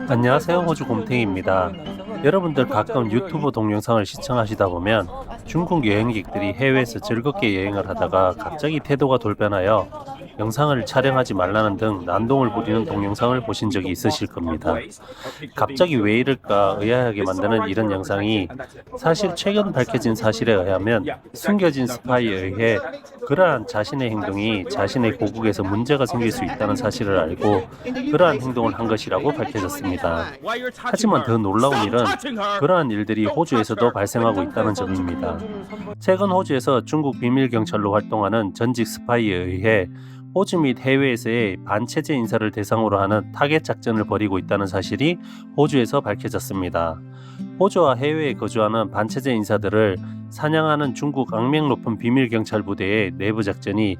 안녕하세요. 호주 곰탱입니다. 여러분들 가끔 유튜브 동영상을 시청하시다 보면 중국 여행객들이 해외에서 즐겁게 여행을 하다가 갑자기 태도가 돌변하여 영상을 촬영하지 말라는 등 난동을 부리는 동영상을 보신 적이 있으실 겁니다. 갑자기 왜 이럴까 의아하게 만드는 이런 영상이 사실 최근 밝혀진 사실에 의하면 숨겨진 스파이에 의해 그러한 자신의 행동이 자신의 고국에서 문제가 생길 수 있다는 사실을 알고 그러한 행동을 한 것이라고 밝혀졌습니다. 하지만 더 놀라운 일은 그러한 일들이 호주에서도 발생하고 있다는 점입니다. 최근 호주에서 중국 비밀경찰로 활동하는 전직 스파이에 의해 호주 및 해외에서의 반체제 인사를 대상으로 하는 타겟 작전을 벌이고 있다는 사실이 호주에서 밝혀졌습니다. 호주와 해외에 거주하는 반체제 인사들을 사냥하는 중국 악명 높은 비밀경찰 부대의 내부 작전이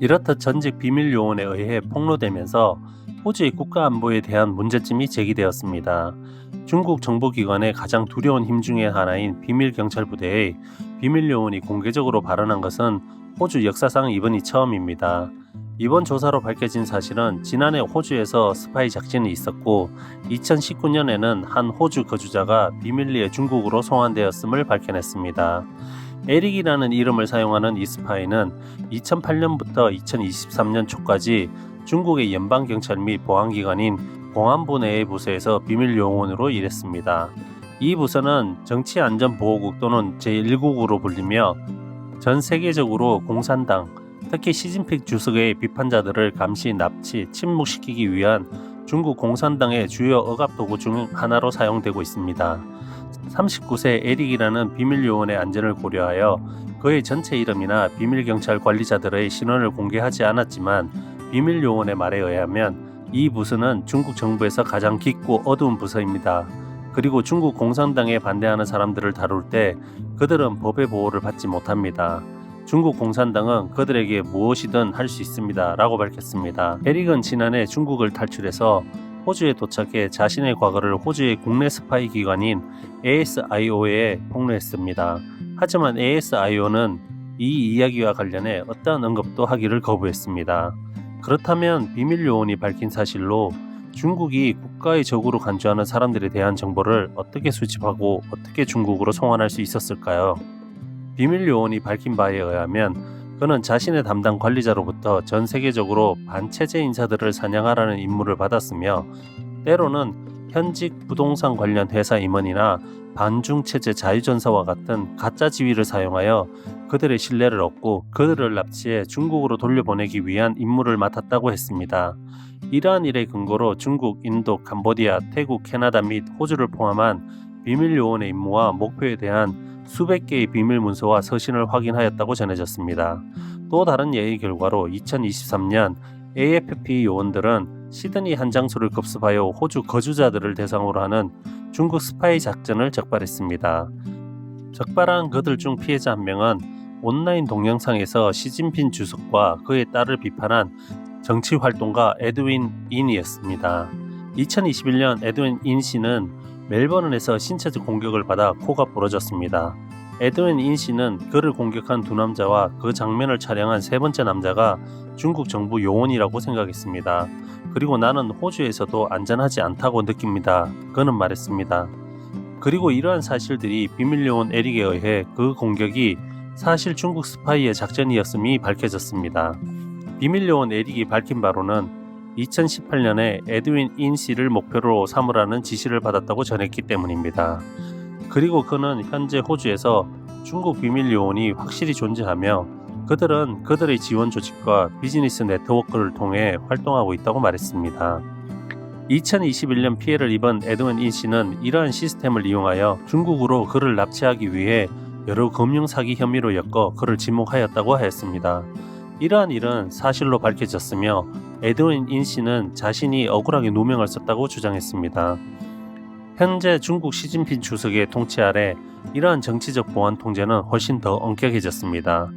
이렇듯 전직 비밀 요원에 의해 폭로되면서 호주의 국가 안보에 대한 문제점이 제기되었습니다. 중국 정보기관의 가장 두려운 힘 중의 하나인 비밀경찰 부대의 비밀 요원이 공개적으로 발언한 것은 호주 역사상 이번이 처음입니다. 이번 조사로 밝혀진 사실은 지난해 호주에서 스파이 작전이 있었고 2019년에는 한 호주 거주자가 비밀리에 중국으로 송환되었음을 밝혀냈습니다. 에릭이라는 이름을 사용하는 이 스파이는 2008년부터 2023년 초까지 중국의 연방경찰 및 보안기관인 공안부 내의 부서에서 비밀요원으로 일했습니다. 이 부서는 정치안전보호국 또는 제1국으로 불리며 전 세계적으로 공산당, 특히 시진핑 주석의 비판자들을 감시, 납치, 침묵시키기 위한 중국 공산당의 주요 억압 도구 중 하나로 사용되고 있습니다. 39세 에릭이라는 비밀요원의 안전을 고려하여 그의 전체 이름이나 비밀경찰 관리자들의 신원을 공개하지 않았지만 비밀요원의 말에 의하면 이 부서는 중국 정부에서 가장 깊고 어두운 부서입니다. 그리고 중국 공산당에 반대하는 사람들을 다룰 때 그들은 법의 보호를 받지 못합니다. 중국 공산당은 그들에게 무엇이든 할 수 있습니다. 라고 밝혔습니다. 에릭은 지난해 중국을 탈출해서 호주에 도착해 자신의 과거를 호주의 국내 스파이 기관인 ASIO에 폭로했습니다. 하지만 ASIO는 이 이야기와 관련해 어떠한 언급도 하기를 거부했습니다. 그렇다면 비밀요원이 밝힌 사실로 중국이 국가의 적으로 간주하는 사람들에 대한 정보를 어떻게 수집하고 어떻게 중국으로 송환할 수 있었을까요? 비밀요원이 밝힌 바에 의하면 그는 자신의 담당 관리자로부터 전 세계적으로 반체제 인사들을 사냥하라는 임무를 받았으며 때로는 현직 부동산 관련 회사 임원이나 반중체제 자유전사와 같은 가짜 지위를 사용하여 그들의 신뢰를 얻고 그들을 납치해 중국으로 돌려보내기 위한 임무를 맡았다고 했습니다. 이러한 일의 근거로 중국, 인도, 캄보디아, 태국, 캐나다 및 호주를 포함한 비밀요원의 임무와 목표에 대한 수백 개의 비밀 문서와 서신을 확인하였다고 전해졌습니다. 또 다른 예의 결과로 2023년 AFP 요원들은 시드니 한 장소를 급습하여 호주 거주자들을 대상으로 하는 중국 스파이 작전을 적발했습니다. 적발한 그들 중 피해자 한 명은 온라인 동영상에서 시진핑 주석과 그의 딸을 비판한 정치활동가 에드윈 인이었습니다. 2021년 에드윈 인 씨는 멜버른에서 신체적 공격을 받아 코가 부러졌습니다. 에드윈 인 씨는 그를 공격한 두 남자와 그 장면을 촬영한 세 번째 남자가 중국 정부 요원이라고 생각했습니다. 그리고 나는 호주에서도 안전하지 않다고 느낍니다. 그는 말했습니다. 그리고 이러한 사실들이 비밀요원 에릭에 의해 그 공격이 사실 중국 스파이의 작전이었음이 밝혀졌습니다. 비밀요원 에릭이 밝힌 바로는 2018년에 에드윈 인 씨를 목표로 삼으라는 지시를 받았다고 전했기 때문입니다. 그리고 그는 현재 호주에서 중국 비밀요원이 확실히 존재하며 그들은 그들의 지원 조직과 비즈니스 네트워크를 통해 활동하고 있다고 말했습니다. 2021년 피해를 입은 에드윈 인 씨는 이러한 시스템을 이용하여 중국으로 그를 납치하기 위해 여러 금융 사기 혐의로 엮어 그를 지목하였다고 하였습니다. 이러한 일은 사실로 밝혀졌으며 에드윈 인 씨는 자신이 억울하게 누명을 썼다고 주장했습니다. 현재 중국 시진핑 주석의 통치 아래 이러한 정치적 보안 통제는 훨씬 더 엄격해졌습니다.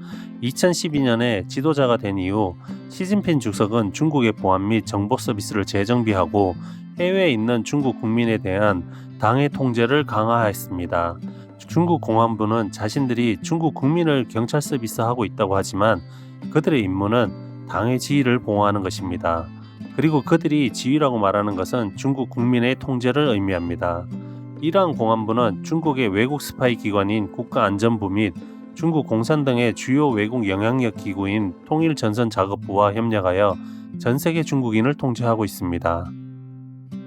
2012년에 지도자가 된 이후 시진핑 주석은 중국의 보안 및 정보 서비스를 재정비하고 해외에 있는 중국 국민에 대한 당의 통제를 강화했습니다. 중국 공안부는 자신들이 중국 국민을 경찰 서비스하고 있다고 하지만 그들의 임무는 당의 지위를 보호하는 것입니다. 그리고 그들이 지위라고 말하는 것은 중국 국민의 통제를 의미합니다. 이러한 공안부는 중국의 외국 스파이 기관인 국가안전부 및 중국 공산 등의 주요 외국 영향력 기구인 통일전선작업부와 협력하여 전 세계 중국인을 통제하고 있습니다.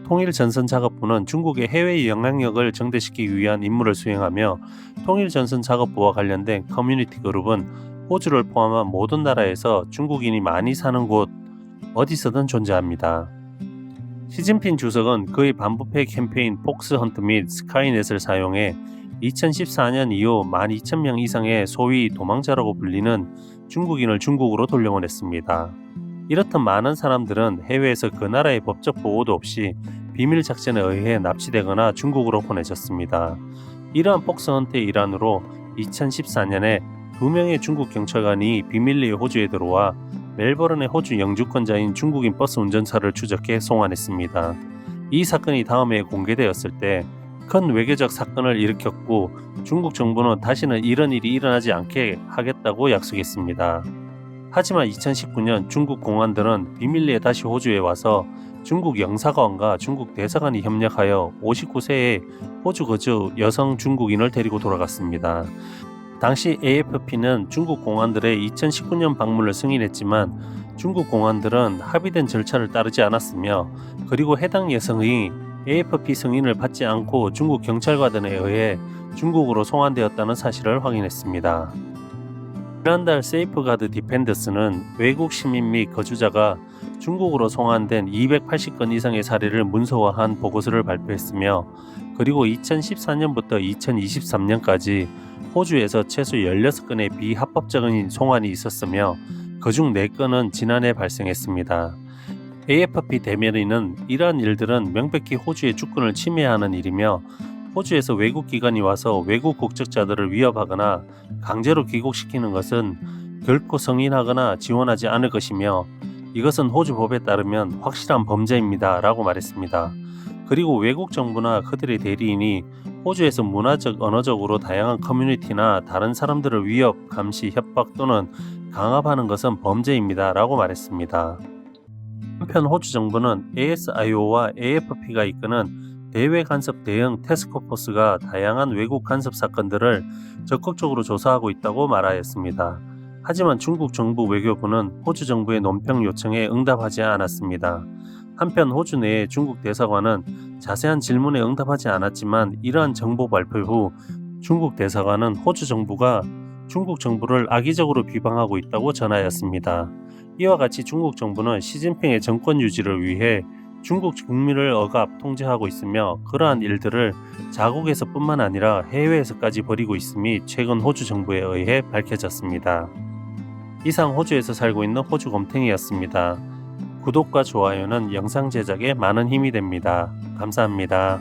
통일전선작업부는 중국의 해외 영향력을 증대시키기 위한 임무를 수행하며 통일전선작업부와 관련된 커뮤니티 그룹은 호주를 포함한 모든 나라에서 중국인이 많이 사는 곳 어디서든 존재합니다. 시진핑 주석은 그의 반부패 캠페인 폭스헌트 및 스카이넷을 사용해 2014년 이후 12,000명 이상의 소위 도망자라고 불리는 중국인을 중국으로 돌려보냈습니다. 이렇듯 많은 사람들은 해외에서 그 나라의 법적 보호도 없이 비밀 작전에 의해 납치되거나 중국으로 보내졌습니다. 이러한 폭스헌트의 일환으로 2014년에 2명의 중국 경찰관이 비밀리에 호주에 들어와 멜버른의 호주 영주권자인 중국인 버스 운전사를 추적해 송환했습니다. 이 사건이 다음해 공개되었을 때 큰 외교적 사건을 일으켰고 중국 정부는 다시는 이런 일이 일어나지 않게 하겠다고 약속했습니다. 하지만 2019년 중국 공안들은 비밀리에 다시 호주에 와서 중국 영사관과 중국 대사관이 협력하여 59세의 호주 거주 여성 중국인을 데리고 돌아갔습니다. 당시 AFP는 중국 공안들의 2019년 방문을 승인했지만 중국 공안들은 합의된 절차를 따르지 않았으며 그리고 해당 여성이 AFP 승인을 받지 않고 중국 경찰관에 의해 중국으로 송환되었다는 사실을 확인했습니다. 지난달 세이프가드 디펜더스는 외국 시민 및 거주자가 중국으로 송환된 280건 이상의 사례를 문서화한 보고서를 발표했으며 그리고 2014년부터 2023년까지 호주에서 최소 16건의 비합법적인 송환이 있었으며 그중 4건은 지난해 발생했습니다. AFP 대변인은 이러한 일들은 명백히 호주의 주권을 침해하는 일이며 호주에서 외국 기관이 와서 외국 국적자들을 위협하거나 강제로 귀국시키는 것은 결코 승인하거나 지원하지 않을 것이며 이것은 호주 법에 따르면 확실한 범죄입니다 라고 말했습니다. 그리고 외국 정부나 그들의 대리인이 호주에서 문화적, 언어적으로 다양한 커뮤니티나 다른 사람들을 위협, 감시, 협박 또는 강압하는 것은 범죄입니다 라고 말했습니다. 한편 호주 정부는 ASIO와 AFP가 이끄는 대외 간섭 대응 태스크포스가 다양한 외국 간섭 사건들을 적극적으로 조사하고 있다고 말하였습니다. 하지만 중국 정부 외교부는 호주 정부의 논평 요청에 응답하지 않았습니다. 한편 호주 내의 중국 대사관은 자세한 질문에 응답하지 않았지만 이러한 정보 발표 후 중국 대사관은 호주 정부가 중국 정부를 악의적으로 비방하고 있다고 전하였습니다. 이와 같이 중국 정부는 시진핑의 정권 유지를 위해 중국 국민을 억압, 통제하고 있으며 그러한 일들을 자국에서뿐만 아니라 해외에서까지 벌이고 있음이 최근 호주 정부에 의해 밝혀졌습니다. 이상 호주에서 살고 있는 호주 곰탱이였습니다. 구독과 좋아요는 영상 제작에 많은 힘이 됩니다. 감사합니다.